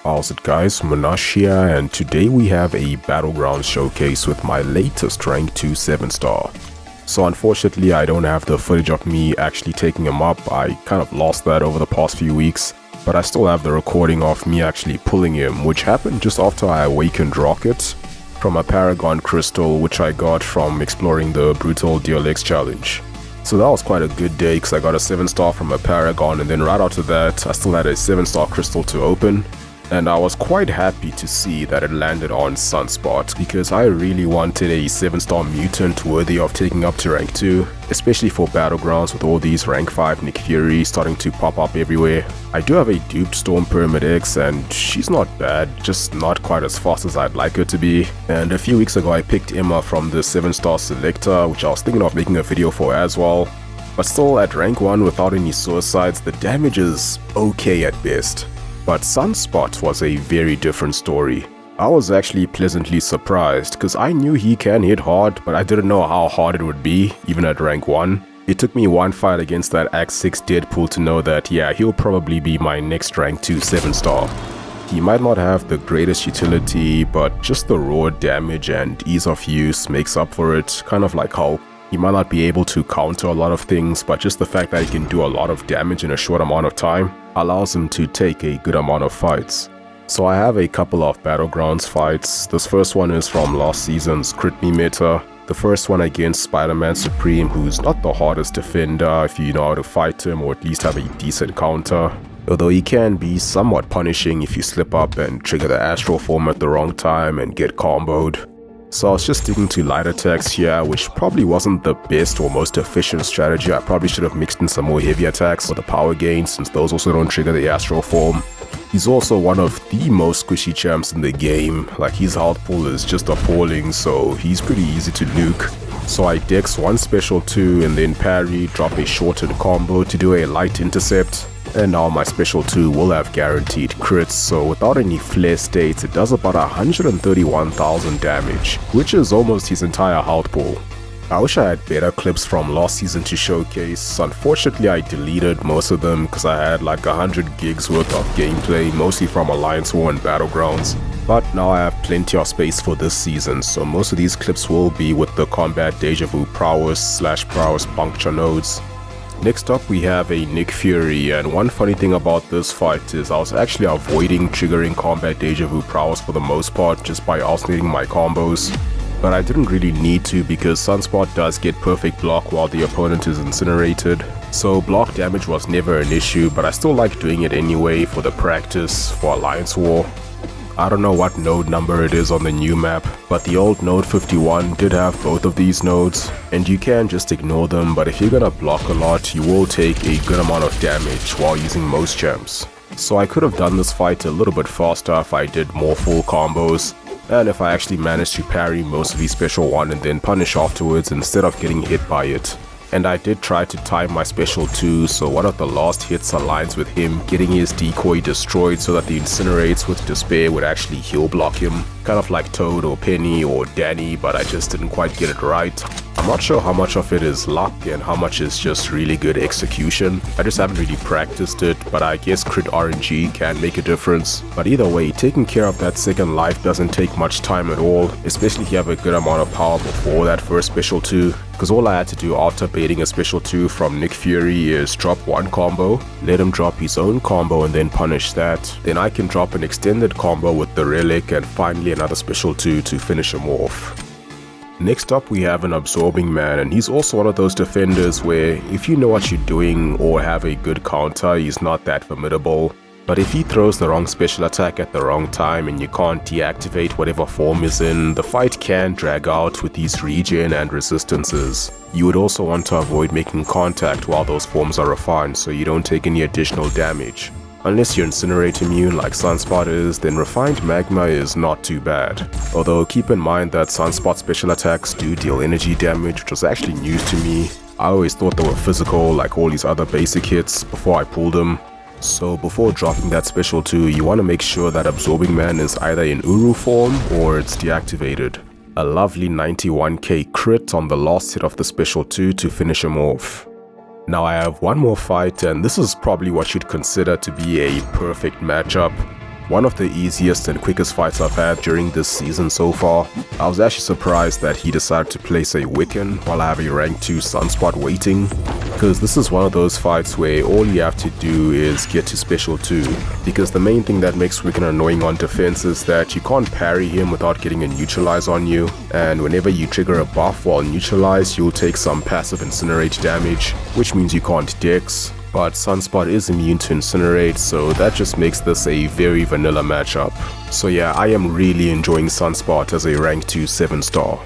How's it guys, Munash here, and today we have a Battlegrounds showcase with my latest rank 2 7-star. So unfortunately I don't have the footage of me actually taking him up. I kind of lost that over the past few weeks, but I still have the recording of me actually pulling him, which happened just after I awakened Rocket from a Paragon crystal which I got from exploring the Brutal DLX challenge. So that was quite a good day because I got a 7-star from a Paragon, and then right after that I still had a 7-star crystal to open. And I was quite happy to see that it landed on Sunspot because I really wanted a 7-star mutant worthy of taking up to rank 2, especially for Battlegrounds with all these rank 5 Nick Fury starting to pop up everywhere. I do have a duped Storm Pyramid X and she's not bad, just not quite as fast as I'd like her to be. And a few weeks ago I picked Emma from the 7-star selector, which I was thinking of making a video for as well. But still, at rank 1 without any suicides, the damage is okay at best. But Sunspot was a very different story. I was actually pleasantly surprised because I knew he can hit hard, but I didn't know how hard it would be, even at rank 1. It took me one fight against that Act 6 Deadpool to know that yeah, he'll probably be my next rank 2 7-star. He might not have the greatest utility, but just the raw damage and ease of use makes up for it, kind of like Hulk. He might not be able to counter a lot of things, but just the fact that he can do a lot of damage in a short amount of time allows him to take a good amount of fights. So I have a couple of Battlegrounds fights. This first one is from last season's Crit Me meta. The first one against Spider-Man Supreme, who's not the hardest defender if you know how to fight him or at least have a decent counter. Although he can be somewhat punishing if you slip up and trigger the Astral Form at the wrong time and get comboed. So I was just sticking to light attacks here, which probably wasn't the best or most efficient strategy. I probably should have mixed in some more heavy attacks for the power gain, since those also don't trigger the Astral Form. He's also one of the most squishy champs in the game. Like, his health pool is just appalling, so he's pretty easy to nuke. So I dex one special 2 and then parry, drop a shortened combo to do a light intercept. And now my special 2 will have guaranteed crits, so without any flare states it does about 131,000 damage, which is almost his entire health pool. I wish I had better clips from last season to showcase. Unfortunately I deleted most of them because I had like 100 gigs worth of gameplay, mostly from Alliance War and Battlegrounds. But now I have plenty of space for this season, so most of these clips will be with the combat deja vu prowess / prowess puncture nodes. Next up we have a Nick Fury, and one funny thing about this fight is I was actually avoiding triggering combat deja vu prowess for the most part just by alternating my combos. But I didn't really need to because Sunspot does get perfect block while the opponent is incinerated. So block damage was never an issue, but I still like doing it anyway for the practice for Alliance War. I don't know what node number it is on the new map, but the old node 51 did have both of these nodes, and you can just ignore them, but if you're gonna block a lot, you will take a good amount of damage while using most champs. So I could have done this fight a little bit faster if I did more full combos, and if I actually managed to parry most of his special 1 and then punish afterwards instead of getting hit by it. And I did try to time my special 2, so one of the last hits aligns with him getting his decoy destroyed so that the Incinerates with Despair would actually heal block him. Kind of like Toad or Penny or Danny, but I just didn't quite get it right. I'm not sure how much of it is luck and how much is just really good execution. I just haven't really practiced it, but I guess crit RNG can make a difference. But either way, taking care of that second life doesn't take much time at all, especially if you have a good amount of power before that first special 2. Because all I had to do after baiting a special 2 from Nick Fury is drop one combo, let him drop his own combo and then punish that. Then I can drop an extended combo with the relic and finally another special 2 to finish him off. Next up we have an Absorbing Man, and he's also one of those defenders where if you know what you're doing or have a good counter, he's not that formidable. But if he throws the wrong special attack at the wrong time and you can't deactivate whatever form is in, the fight can drag out with these regen and resistances. You would also want to avoid making contact while those forms are refined so you don't take any additional damage. Unless you're Incinerate immune like Sunspot is, then Refined Magma is not too bad. Although keep in mind that Sunspot special attacks do deal energy damage, which was actually news to me. I always thought they were physical like all these other basic hits before I pulled them. So before dropping that special 2, you want to make sure that Absorbing Man is either in Uru form or it's deactivated. A lovely 91k crit on the last hit of the special 2 to finish him off. Now I have one more fight, and this is probably what you'd consider to be a perfect matchup. one of the easiest and quickest fights I've had during this season so far. I was actually surprised that he decided to place a Wiccan while I have a rank 2 Sunspot waiting, because this is one of those fights where all you have to do is get to special 2, because the main thing that makes Wiccan annoying on defense is that you can't parry him without getting a neutralize on you, and whenever you trigger a buff while neutralized, you'll take some passive incinerate damage, which means you can't dex. But Sunspot is immune to Incinerate, so that just makes this a very vanilla matchup. So yeah, I am really enjoying Sunspot as a rank 2 7-star.